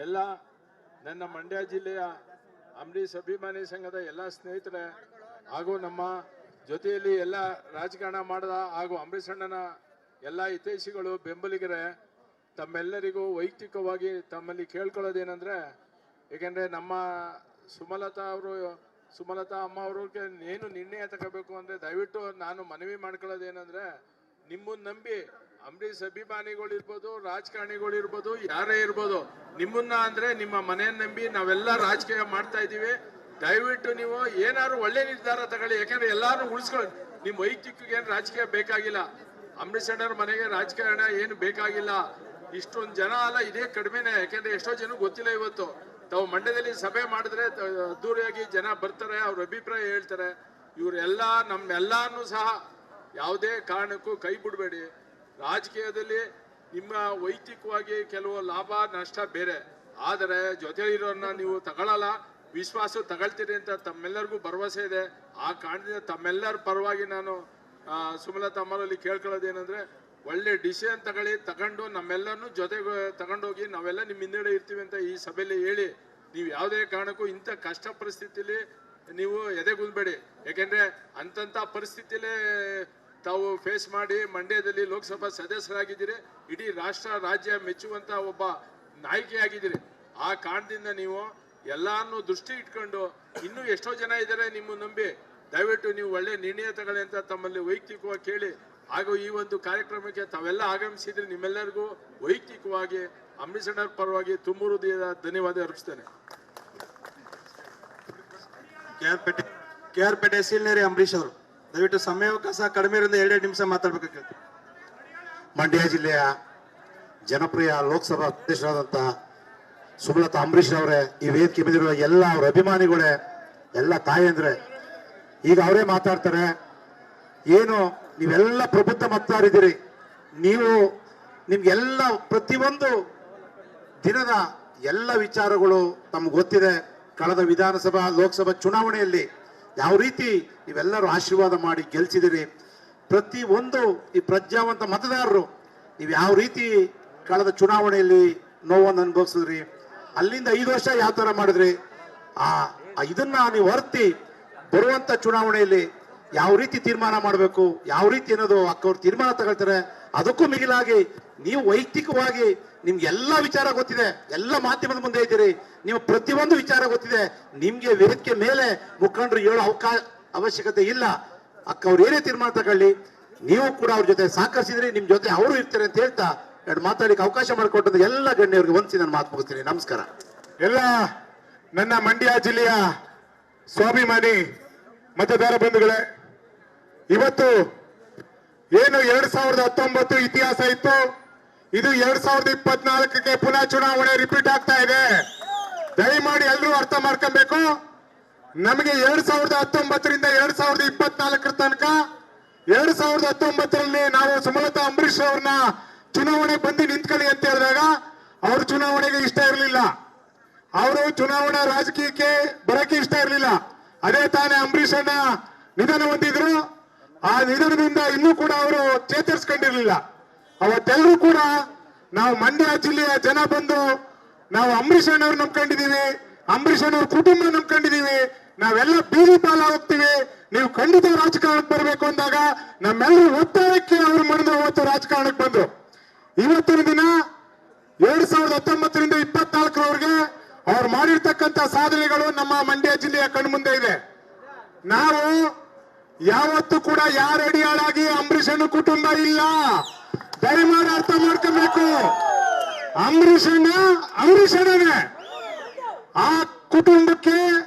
ಎಲ್ಲ ನನ್ನ ಮಂಡ್ಯ ಜಿಲ್ಲೆಯ ಅಂಬರೀಷ್ ಅಭಿಮಾನಿ ಸಂಘದ ಎಲ್ಲ ಸ್ನೇಹಿತರೆ ಹಾಗೂ ನಮ್ಮ ಜೊತೆಯಲ್ಲಿ ಎಲ್ಲ ರಾಜಕಾರಣ ಮಾಡಿದ ಹಾಗೂ ಅಂಬರೀಷ್ ಅಣ್ಣನ ಎಲ್ಲ ಹಿತೈಷಿಗಳು ಬೆಂಬಲಿಗರೇ, ತಮ್ಮೆಲ್ಲರಿಗೂ ವೈಯಕ್ತಿಕವಾಗಿ ತಮ್ಮಲ್ಲಿ ಕೇಳ್ಕೊಳ್ಳೋದೇನೆಂದರೆ, ಏಕೆಂದರೆ ನಮ್ಮ ಸುಮಲತಾ ಅಮ್ಮ ಅವ್ರಿಗೆ ಏನು ನಿರ್ಣಯ ತಗೋಬೇಕು ಅಂದರೆ ದಯವಿಟ್ಟು ನಾನು ಮನವಿ ಮಾಡ್ಕೊಳ್ಳೋದೇನೆಂದರೆ, ನಿಮ್ಮನ್ನು ನಂಬಿ ಅಂಬರೀಷ್ ಅಭಿಮಾನಿಗಳಿರ್ಬೋದು, ರಾಜಕಾರಣಿಗಳಿರ್ಬೋದು, ಯಾರೇ ಇರ್ಬೋದು, ನಿಮ್ಮನ್ನ ಅಂದರೆ ನಿಮ್ಮ ಮನೆಯನ್ನು ನಂಬಿ ನಾವೆಲ್ಲ ರಾಜಕೀಯ ಮಾಡ್ತಾ ಇದ್ದೀವಿ. ದಯವಿಟ್ಟು ನೀವು ಏನಾದ್ರು ಒಳ್ಳೆ ನಿರ್ಧಾರ ತಗೊಳ್ಳಿ. ಯಾಕಂದ್ರೆ ಎಲ್ಲಾರು ಉಳಿಸ್ಕೊಳ್ಳಿ. ನಿಮ್ಮ ವೈಯಕ್ತಿಕ ಏನು ರಾಜಕೀಯ ಬೇಕಾಗಿಲ್ಲ. ಅಂಬರೀಷ್ ಅಣ್ಣವ್ರ ಮನೆಗೆ ರಾಜಕಾರಣ ಏನು ಬೇಕಾಗಿಲ್ಲ. ಇಷ್ಟೊಂದು ಜನ ಅಲ್ಲ, ಇದೇ ಕಡಿಮೆನೆ. ಯಾಕಂದ್ರೆ ಎಷ್ಟೋ ಜನ ಗೊತ್ತಿಲ್ಲ. ಇವತ್ತು ತಾವು ಮಂಡ್ಯದಲ್ಲಿ ಸಭೆ ಮಾಡಿದ್ರೆ ಅದ್ದೂರಿಯಾಗಿ ಜನ ಬರ್ತಾರೆ, ಅವ್ರ ಅಭಿಪ್ರಾಯ ಹೇಳ್ತಾರೆ. ಇವರೆಲ್ಲ ನಮ್ಮೆಲ್ಲಾನು ಸಹ ಯಾವುದೇ ಕಾರಣಕ್ಕೂ ಕೈ ಬಿಡಬೇಡಿ. ರಾಜಕೀಯದಲ್ಲಿ ನಿಮ್ಮ ವೈಯಕ್ತಿಕವಾಗಿ ಕೆಲವು ಲಾಭ ನಷ್ಟ ಬೇರೆ, ಆದರೆ ಜೊತೆಲಿರೋನ್ನ ನೀವು ತಗೊಳ್ಳಲ್ಲ, ವಿಶ್ವಾಸ ತಗೊಳ್ತೀರಿ ಅಂತ ತಮ್ಮೆಲ್ಲರಿಗೂ ಭರವಸೆ ಇದೆ. ಆ ಕಾರಣದಿಂದ ತಮ್ಮೆಲ್ಲರ ಪರವಾಗಿ ನಾನು ಸುಮಲತಾ ಅಮ್ಮರಲ್ಲಿ ಕೇಳ್ಕೊಳ್ಳೋದೇನೆಂದ್ರೆ, ಒಳ್ಳೆ ಡಿಸಿಷನ್ ತಗೊಂಡು ನಮ್ಮೆಲ್ಲರನ್ನು ಜೊತೆಗೆ ತಗೊಂಡೋಗಿ ನಾವೆಲ್ಲ ನಿಮ್ಮ ಹಿಂದೆಡೆ ಇರ್ತೀವಿ ಅಂತ ಈ ಸಭೆಯಲ್ಲಿ ಹೇಳಿ, ನೀವು ಯಾವುದೇ ಕಾರಣಕ್ಕೂ ಇಂಥ ಕಷ್ಟ ಪರಿಸ್ಥಿತಿಲಿ ನೀವು ಎದೆಗುಂದಬೇಡಿ. ಯಾಕೆಂದ್ರೆ ಅಂತಂಥ ಪರಿಸ್ಥಿತಿಲೇ ತಾವು ಫೇಸ್ ಮಾಡಿ ಮಂಡ್ಯದಲ್ಲಿ ಲೋಕಸಭಾ ಸದಸ್ಯರಾಗಿದ್ದೀರಿ. ಇಡೀ ರಾಷ್ಟ್ರ ರಾಜ್ಯ ಮೆಚ್ಚುವಂತ ಒಬ್ಬ ನಾಯಕಿಯಾಗಿದ್ದೀರಿ. ಆ ಕಾರಣದಿಂದ ನೀವು ಎಲ್ಲಾನು ದೃಷ್ಟಿ ಇಟ್ಕೊಂಡು ಇನ್ನೂ ಎಷ್ಟೋ ಜನ ಇದ್ದಾರೆ ನಿಮ್ಮ ನಂಬಿ, ದಯವಿಟ್ಟು ನೀವು ಒಳ್ಳೆ ನಿರ್ಣಯ ತಗೊಳ್ಳಿ ಅಂತ ತಮ್ಮಲ್ಲಿ ವೈಯಕ್ತಿಕವಾಗಿ ಕೇಳಿ, ಹಾಗೂ ಈ ಒಂದು ಕಾರ್ಯಕ್ರಮಕ್ಕೆ ತಾವೆಲ್ಲ ಆಗಮಿಸಿದ್ರೆ ನಿಮ್ಮೆಲ್ಲರಿಗೂ ವೈಯಕ್ತಿಕವಾಗಿ ಅಂಬರೀಷ್ ಅಣ್ಣರ ಪರವಾಗಿ ತುಂಬ ಹೃದಯದ ಧನ್ಯವಾದ ಅರ್ಪಿಸ್ತೇನೆ. KR ಪೇಟೆ ಸೀಲ್ನೇರಿ ಅಂಬರೀಷ್ ಅವರು ದಯವಿಟ್ಟು ಸಮಯಾವಕಾಶ ಕಡಿಮೆ ಇರೋದ್ರಿಂದ 2 ನಿಮಿಷ ಮಾತಾಡ್ಬೇಕಾಗ್ತದೆ. ಮಂಡ್ಯ ಜಿಲ್ಲೆಯ ಜನಪ್ರಿಯ ಲೋಕಸಭಾ ಸದಸ್ಯರಾದಂಥ ಸುಮಲತಾ ಅಂಬರೀಷ್ ಅವರೇ, ಈ ವೇದಿಕೆ ಬಂದಿರುವ ಎಲ್ಲ ಅವರ ಅಭಿಮಾನಿಗಳೇ, ಎಲ್ಲ ತಾಯಂದ್ರೆ, ಈಗ ಅವರೇ ಮಾತಾಡ್ತಾರೆ. ಏನು ನೀವೆಲ್ಲ ಪ್ರಬುದ್ಧ ಮತದಾರರಿದ್ದೀರಿ. ನಿಮ್ಗೆಲ್ಲ ಪ್ರತಿಯೊಂದು ದಿನದ ಎಲ್ಲ ವಿಚಾರಗಳು ತಮ್ಗೆ ಗೊತ್ತಿದೆ. ಕಳೆದ ವಿಧಾನಸಭಾ ಲೋಕಸಭಾ ಚುನಾವಣೆಯಲ್ಲಿ ಯಾವ ರೀತಿ ನೀವೆಲ್ಲರೂ ಆಶೀರ್ವಾದ ಮಾಡಿ ಗೆಲ್ಸಿದಿರಿ. ಪ್ರತಿಯೊಂದು ಈ ಪ್ರಜ್ಞಾವಂತ ಮತದಾರರು ನೀವು ಯಾವ ರೀತಿ ಕಳೆದ ಚುನಾವಣೆಯಲ್ಲಿ ನೋವನ್ನು ಅನುಭವಿಸಿದ್ರಿ, ಅಲ್ಲಿಂದ 5 ವರ್ಷ ಯಾವ ತರ ಮಾಡಿದ್ರಿ, ಇದನ್ನ ನೀವು ಹೊರತಿ ಬರುವಂತ ಚುನಾವಣೆಯಲ್ಲಿ ಯಾವ ರೀತಿ ತೀರ್ಮಾನ ಮಾಡಬೇಕು, ಯಾವ ರೀತಿ ಅನ್ನೋದು ಅಕ್ಕವ್ರು ತೀರ್ಮಾನ ತಗೊಳ್ತಾರೆ. ಅದಕ್ಕೂ ಮಿಗಿಲಾಗಿ ನೀವು ವೈಯಕ್ತಿಕವಾಗಿ ನಿಮ್ಗೆ ಎಲ್ಲ ವಿಚಾರ ಗೊತ್ತಿದೆ, ಎಲ್ಲ ಮಾಧ್ಯಮದ ಮುಂದೆ ಇದ್ದೀರಿ, ನೀವು ಪ್ರತಿಯೊಂದು ವಿಚಾರ ಗೊತ್ತಿದೆ. ನಿಮ್ಗೆ ವೇದಿಕೆ ಮೇಲೆ ಮುಖಂಡರು ಹೇಳೋ ಅವಶ್ಯಕತೆ ಇಲ್ಲ. ಅಕ್ಕವ್ರು ಏನೇ ತೀರ್ಮಾನ ತಗೊಳ್ಳಿ, ನೀವು ಕೂಡ ಅವ್ರ ಜೊತೆ ಸಹಕರಿಸಿದ್ರಿ, ನಿಮ್ ಜೊತೆ ಅವರು ಇರ್ತಾರೆ ಅಂತ ಹೇಳ್ತಾ 2 ಮಾತಾಡಲಿಕ್ಕೆ ಅವಕಾಶ ಮಾಡಿಕೊಟ್ಟದ್ದು ಎಲ್ಲ ಗಣ್ಯರಿಗೆ ವಂದಿಸಿ ನಾನು ಮಾತು ಮುಗಿಸ್ತೀನಿ. ನಮಸ್ಕಾರ. ಎಲ್ಲ ನನ್ನ ಮಂಡ್ಯ ಜಿಲ್ಲೆಯ ಸ್ವಾಭಿಮಾನಿ ಮತದಾರ ಬಂಧುಗಳೇ, ಇವತ್ತು ಏನು 2019 ಇತಿಹಾಸ ಇತ್ತು, ಇದು 2024ಕ್ಕೆ ಪುನಃ ಚುನಾವಣೆ ರಿಪೀಟ್ ಆಗ್ತಾ ಇದೆ. ದಯಮಾಡಿ ಎಲ್ಲರೂ ಅರ್ಥ ಮಾಡ್ಕೊಬೇಕು. ನಮಗೆ 2019ರಿಂದ 2024 ತನಕ 2019ರಲ್ಲಿ ನಾವು ಸುಮಲತಾ ಅಂಬರೀಷ್ ಅವ್ರನ್ನ ಚುನಾವಣೆ ಬಂದು ನಿಂತ್ಕೊಳ್ಳಿ ಅಂತ ಹೇಳಿದಾಗ ಅವ್ರ ಚುನಾವಣೆಗೆ ಇಷ್ಟ ಇರಲಿಲ್ಲ, ಅವರು ಚುನಾವಣಾ ರಾಜಕೀಯಕ್ಕೆ ಬರಕ್ಕೆ ಇಷ್ಟ ಇರಲಿಲ್ಲ. ಅದೇ ತಾನೇ ಅಂಬರೀಷ್ ಅಣ್ಣ ನಿಧನ ಹೊಂದಿದ್ರು. ಆ ನಿಧನದಿಂದ ಇನ್ನೂ ಕೂಡ ಅವರು ಚೇತರಿಸ್ಕೊಂಡಿರ್ಲಿಲ್ಲ. ಅವತ್ತೆಲ್ಲರೂ ಕೂಡ ನಾವು ಮಂಡ್ಯ ಜಿಲ್ಲೆಯ ಜನ ಬಂದು ನಾವು ಅಂಬರೀಷ್ ಅಣ್ಣವ್ರು ನಂಬ್ಕೊಂಡಿದೀವಿ, ಅಂಬರೀಷ್ ಅಣ್ಣವ್ರ ಕುಟುಂಬ ನಂಬ್ಕೊಂಡಿದೀವಿ, ನಾವೆಲ್ಲ ಬೀದಿ ಪಾಲ ಹೋಗ್ತೀವಿ, ನೀವು ಖಂಡಿತ ರಾಜಕಾರಣಕ್ಕೆ ಬರಬೇಕು ಅಂದಾಗ ನಮ್ಮೆಲ್ಲರೂ ಒತ್ತಾಯಕ್ಕೆ ಅವ್ರು ಮನೆದು ಅವತ್ತು ರಾಜಕಾರಣಕ್ಕೆ ಬಂದ್ರು. ಇವತ್ತಿನ ದಿನ 2019ರಿಂದ 24ರವರೆಗೆ ಅವ್ರು ಮಾಡಿರ್ತಕ್ಕಂಥ ಸಾಧನೆಗಳು ನಮ್ಮ ಮಂಡ್ಯ ಜಿಲ್ಲೆಯ ಕಣ್ಮುಂದೆ ಇದೆ. ನಾವು ಯಾವತ್ತೂ ಕೂಡ ಯಾರ ಅಡಿಯಾಳಾಗಿ ಅಂಬರೀಷ್ ಅಣ್ಣ ಕುಟುಂಬ ಇಲ್ಲ. ದಯಮಾಡಿ ಅರ್ಥ ಮಾಡ್ಕೊಬೇಕು. ಅಂಬರೀಷ್ ಅಣ್ಣನೇ. ಆ ಕುಟುಂಬಕ್ಕೆ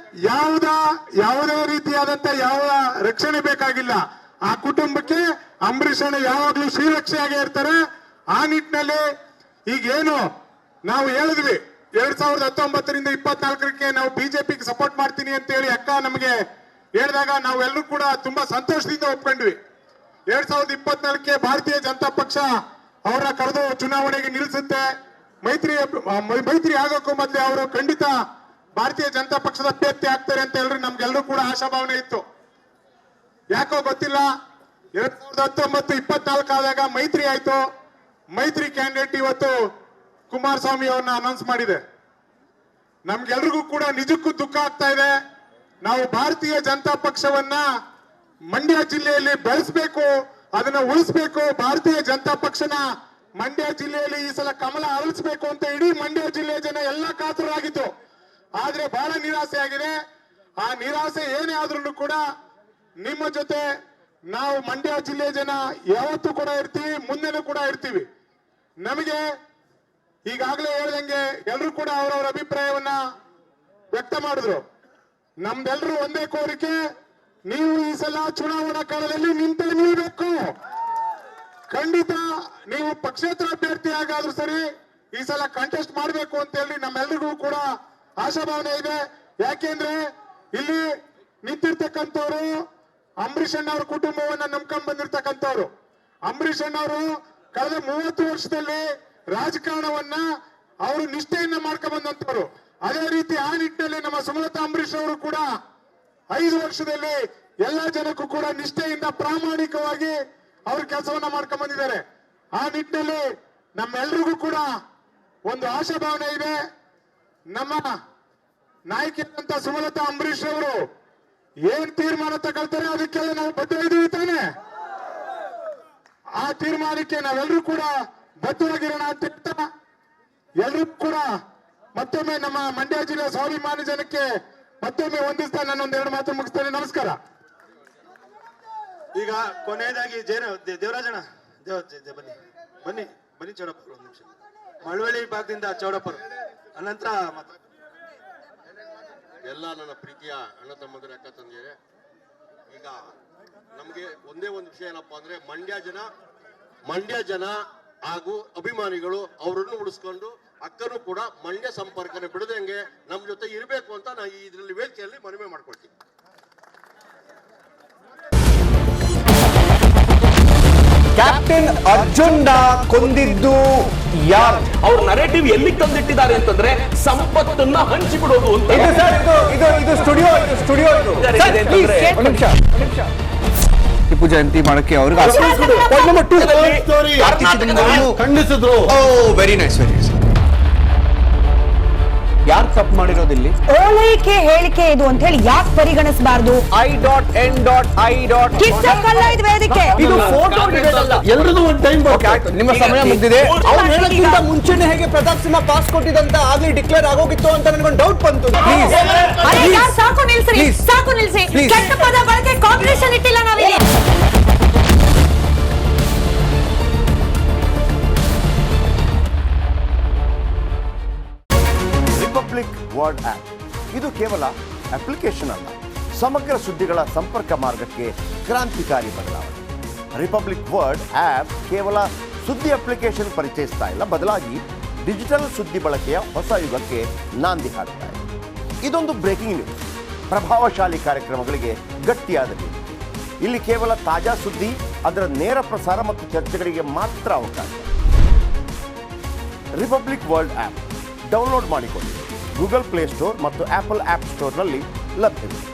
ಯಾವುದೇ ರೀತಿಯಾದಂತ ಯಾವ ರಕ್ಷಣೆ ಬೇಕಾಗಿಲ್ಲ. ಆ ಕುಟುಂಬಕ್ಕೆ ಅಂಬರೀಷ್ ಅಣ್ಣ ಯಾವಾಗ್ಲೂ ಶ್ರೀರಕ್ಷೆಯಾಗಿ ಇರ್ತಾರೆ. ಆ ನಿಟ್ಟಿನಲ್ಲಿ ಈಗೇನು ನಾವು ಹೇಳಿದ್ವಿ 2019ರಿಂದ 24ಕ್ಕೆ ನಾವು ಬಿಜೆಪಿಗೆ ಸಪೋರ್ಟ್ ಮಾಡ್ತೀನಿ ಅಂತ ಹೇಳಿ ಅಕ್ಕ ನಮಗೆ ಹೇಳಿದಾಗ ನಾವೆಲ್ಲರೂ ಕೂಡ ತುಂಬಾ ಸಂತೋಷದಿಂದ ಒಪ್ಕೊಂಡ್ವಿ. 2024ಕ್ಕೆ ಭಾರತೀಯ ಜನತಾ ಪಕ್ಷ ಅವರ ಕರೆದು ಚುನಾವಣೆಗೆ ನಿಲ್ಲಿಸುತ್ತೆ. ಮೈತ್ರಿ ಆಗೋಕ್ಕೂ ಮೊದಲೇ ಅವರು ಖಂಡಿತ ಭಾರತೀಯ ಜನತಾ ಪಕ್ಷದ ಅಭ್ಯರ್ಥಿ ಆಗ್ತಾರೆ ಅಂತ ಹೇಳಿ ನಮ್ಗೆಲ್ಲರೂ ಕೂಡ ಆಶಾಭಾವನೆ ಇತ್ತು. ಯಾಕೋ ಗೊತ್ತಿಲ್ಲ, 2019-24 ಆದಾಗ ಮೈತ್ರಿ ಆಯ್ತು. ಮೈತ್ರಿ ಕ್ಯಾಂಡಿಡೇಟ್ ಇವತ್ತು ಕುಮಾರಸ್ವಾಮಿ ಅವ್ರನ್ನ ಅನೌನ್ಸ್ ಮಾಡಿದೆ. ನಮ್ಗೆಲ್ರಿಗೂ ಕೂಡ ನಿಜಕ್ಕೂ ದುಃಖ ಆಗ್ತಾ ಇದೆ. ನಾವು ಭಾರತೀಯ ಜನತಾ ಪಕ್ಷವನ್ನ ಮಂಡ್ಯ ಜಿಲ್ಲೆಯಲ್ಲಿ ಬೆಳೆಸಬೇಕು, ಅದನ್ನ ಉಳಿಸ್ಬೇಕು. ಭಾರತೀಯ ಜನತಾ ಪಕ್ಷನ ಮಂಡ್ಯ ಜಿಲ್ಲೆಯಲ್ಲಿ ಈ ಸಲ ಕಮಲ ಅರಳಿಸ್ಬೇಕು ಅಂತ ಇಡೀ ಮಂಡ್ಯ ಜಿಲ್ಲೆಯ ಜನ ಎಲ್ಲ ಕಾತರಾಗಿತ್ತು. ಆದ್ರೆ ಬಹಳ ನಿರಾಸೆ ಆಗಿದೆ. ಆ ನಿರಾಸೆ ಏನೇ ಆದ್ರೂ ಕೂಡ ನಿಮ್ಮ ಜೊತೆ ನಾವು ಮಂಡ್ಯ ಜಿಲ್ಲೆಯ ಜನ ಯಾವತ್ತೂ ಕೂಡ ಇರ್ತೀವಿ, ಮುಂದೆನೂ ಕೂಡ ಇರ್ತೀವಿ. ನಮಗೆ ಈಗಾಗಲೇ ಹೇಳ್ದಂಗೆ ಎಲ್ಲರೂ ಕೂಡ ಅವರವರ ಅಭಿಪ್ರಾಯವನ್ನ ವ್ಯಕ್ತ ಮಾಡಿದ್ರು. ನಮ್ದೆಲ್ಲರೂ ಒಂದೇ ಕೋರಿಕೆ, ನೀವು ಈ ಸಲ ಚುನಾವಣಾ ಕಾಲದಲ್ಲಿ ನಿಂತೇ ನಿಲ್ಬೇಕು. ಖಂಡಿತ ನೀವು ಪಕ್ಷೇತರ ಅಭ್ಯರ್ಥಿ ಆಗಾದ್ರೂ ಸರಿ ಈ ಸಲ ಕಂಟೆಸ್ಟ್ ಮಾಡಬೇಕು ಅಂತ ಹೇಳಿ ನಮ್ಮೆಲ್ಲರಿಗೂ ಕೂಡ ಆಶಾಭಾವನೆ ಇದೆ. ಯಾಕೆಂದ್ರೆ ಇಲ್ಲಿ ನಿಂತಿರ್ತಕ್ಕಂಥವ್ರು ಅಂಬರೀಷ್ ಅಣ್ಣವ್ರ ಕುಟುಂಬವನ್ನ ನಂಬ್ಕೊಂಡ್ ಬಂದಿರ್ತಕ್ಕಂಥವ್ರು. ಅಂಬರೀಷ್ ಅಣ್ಣವರು ಕಳೆದ 30 ವರ್ಷದಲ್ಲಿ ರಾಜಕಾರಣವನ್ನ ಅವರು ನಿಷ್ಠೆಯನ್ನ ಮಾಡ್ಕೊಂಡ್ ಬಂದಂತವ್ರು. ಅದೇ ರೀತಿ ಆ ನಿಟ್ಟಿನಲ್ಲಿ ನಮ್ಮ ಸುಮಲತಾ ಅಂಬರೀಷ್ ಅವರು ಕೂಡ 5 ವರ್ಷದಲ್ಲಿ ಎಲ್ಲಾ ಜನಕ್ಕೂ ಕೂಡ ನಿಷ್ಠೆಯಿಂದ ಪ್ರಾಮಾಣಿಕವಾಗಿ ಅವರು ಕೆಲಸವನ್ನ ಮಾಡ್ಕೊಂಡ್ ಬಂದಿದ್ದಾರೆ. ಆ ನಿಟ್ಟಿನಲ್ಲಿ ನಮ್ಮೆಲ್ರಿಗೂ ಕೂಡ ಒಂದು ಆಶಾಭಾವನೆ ಇದೆ. ನಮ್ಮ ನಾಯಕಿಯಾದಂತ ಸುಮಲತಾ ಅಂಬರೀಷ್ ಅವರು ಏನ್ ತೀರ್ಮಾನ ತಗೊಳ್ತಾರೆ ಅದಕ್ಕೆಲ್ಲ ನಾವು ಬದ್ಧ ಇದೀವಿ ತಾನೆ. ಆ ತೀರ್ಮಾನಕ್ಕೆ ನಾವೆಲ್ಲರೂ ಕೂಡ ಬದ್ಧವಾಗಿರೋಣ ಅಂತ ಹೇಳ್ತಾ ಎಲ್ಲರೂ ಕೂಡ ಮತ್ತೊಮ್ಮೆ ನಮ್ಮ ಮಂಡ್ಯ ಜಿಲ್ಲೆಯ ಸ್ವಾಭಿಮಾನಿ ಜನಕ್ಕೆ ಮತ್ತೊಮ್ಮೆ ವಂದಿಸ್ತಾ ನಾನೊಂದೆರಡು ಮಾತು ಮುಗಿಸ್ತೇನೆ. ನಮಸ್ಕಾರ. ಈಗ ಕೊನೆಯದಾಗಿ ದೇವರಾಜಣ್ಣ ಬನ್ನಿ ಬನ್ನಿ ಬನ್ನಿ ಚೌಡಪ್ಪರು ಒಂದು ನಿಮಿಷ. ಮಳವಳ್ಳಿ ಭಾಗದಿಂದ ಚೌಡಪ್ಪರು ಅನಂತರ ಎಲ್ಲ ನನ್ನ ಪ್ರೀತಿಯ ಅಣ್ಣ ತಮ್ಮಂದಿರ ಅಕ್ಕ ತಂದಿದ್ದಾರೆ. ಈಗ ನಮಗೆ ಒಂದೇ ಒಂದು ವಿಷಯ ಏನಪ್ಪಾ ಅಂದ್ರೆ ಮಂಡ್ಯ ಜನ ಹಾಗೂ ಅಭಿಮಾನಿಗಳು ಅವರನ್ನು ಉಳಿಸ್ಕೊಂಡು ಅಕ್ಕನು ಕೂಡ ಮಂಡ್ಯ ಸಂಪರ್ಕನ ಬಿಡದಂಗೆ ನಮ್ಮ ಜೊತೆ ಇರಬೇಕು ಅಂತ ನಾನು ಇದರಲ್ಲಿ ವೇದಿಕೆಯಲ್ಲಿ ಮನವಿ ಮಾಡ್ಕೊಳ್ತೀನಿ. ಕ್ಯಾಪ್ಟನ್ ಅರ್ಜುನ್ ಕೊಂದಿದ್ದು ಯಾರು? ಅವ್ರ ನರೇಟಿವ್ ಎಲ್ಲಿ ತಂದಿಟ್ಟಿದ್ದಾರೆ ಅಂತಂದ್ರೆ ಸಂಪತ್ತನ್ನ ಹಂಚಿಬಿಡೋದು ಅಂತ. ಇದು ಸ್ಟುಡಿಯೋ ಟಿಪ್ಪು ಜಯಂತಿ ಮಾಡಕ್ಕೆ ಅವ್ರಿಗೆ ಖಂಡಿಸಿದ್ರು. Very nice. ಯಾರು ತಪ್ಪು ಮಾಡಿರೋದಿಲ್ಲಿ? ಓಲೈಕೆ ಹೇಳಿಕೆ ಇದು ಅಂತ ಹೇಳಿ ಯಾಕೆ ಪರಿಗಣಿಸಬಾರದು? I.N.I. ಇದು ವೇದಿಕೆ, ಇದು ಫೋಟೋ ಎಲ್ರದ್ದು ಒಂದು ಟೈಮ್ ನಿಮ್ಮ ಸಮಯ ಮುಗಿದಿದೆ. ಅವ್ರು ಹೇಳಕ್ಕಿಂತ ಮುಂಚೆನೆ ಹೇಗೆ ಪ್ರತಾಪ್ ಸಿಂಹ ಪಾಸ್ ಕೊಟ್ಟಿದಂತ ಆಗ್ಲಿ ಡಿಕ್ಲೇರ್ ಆಗೋಗಿತ್ತು ಅಂತ ನನಗೊಂದು ಡೌಟ್ ಬಂತು. ಸಾಕು ನಿಲ್ಸಿ, ಸಾಕು ನಿಲ್ಸಿ. ಕೆಟ್ಟ ಪದ ಬಳಕೆ ಕಾಂಬಿನೇಷನ್ ಇಟ್ಟಿಲ್ಲ ನಾವಿಲ್ಲಿ. ರಿಪಬ್ಲಿಕ್ ವರ್ಡ್ ಆಪ್ ಇದು ಕೇವಲ ಅಪ್ಲಿಕೇಶನ್ ಅಲ್ಲ, ಸಮಗ್ರ ಸುದ್ದಿಗಳ ಸಂಪರ್ಕ ಮಾರ್ಗಕ್ಕೆ ಕ್ರಾಂತಿಕಾರಿ ಬದಲಾವಣೆ. ರಿಪಬ್ಲಿಕ್ ವರ್ಡ್ ಆಪ್ ಕೇವಲ ಸುದ್ದಿ ಅಪ್ಲಿಕೇಶನ್ ಪರಿಚಯಿಸ್ತಾ ಇಲ್ಲ, ಬದಲಾಗಿ ಡಿಜಿಟಲ್ ಸುದ್ದಿ ಬಳಕೆಯ ಹೊಸ ಯುಗಕ್ಕೆ ನಾಂದಿ ಹಾಡ್ತಾ ಇದೆ. ಇದೊಂದು ಬ್ರೇಕಿಂಗ್ ನ್ಯೂಸ್, ಪ್ರಭಾವಶಾಲಿ ಕಾರ್ಯಕ್ರಮಗಳಿಗೆ ಗಟ್ಟಿಯಾದ ನ್ಯೂಸ್. ಇಲ್ಲಿ ಕೇವಲ ತಾಜಾ ಸುದ್ದಿ, ಅದರ ನೇರ ಪ್ರಸಾರ ಮತ್ತು ಚರ್ಚೆಗಳಿಗೆ ಮಾತ್ರ ಅವಕಾಶ. ರಿಪಬ್ಲಿಕ್ ವರ್ಲ್ಡ್ ಆಪ್ ಡೌನ್ಲೋಡ್ ಮಾಡಿಕೊಳ್ಳಿ. ಗೂಗಲ್ ಪ್ಲೇ ಸ್ಟೋರ್ ಮತ್ತು ಆಪಲ್ ಆಪ್ ಸ್ಟೋರ್ನಲ್ಲಿ ಲಭ್ಯವಿದೆ.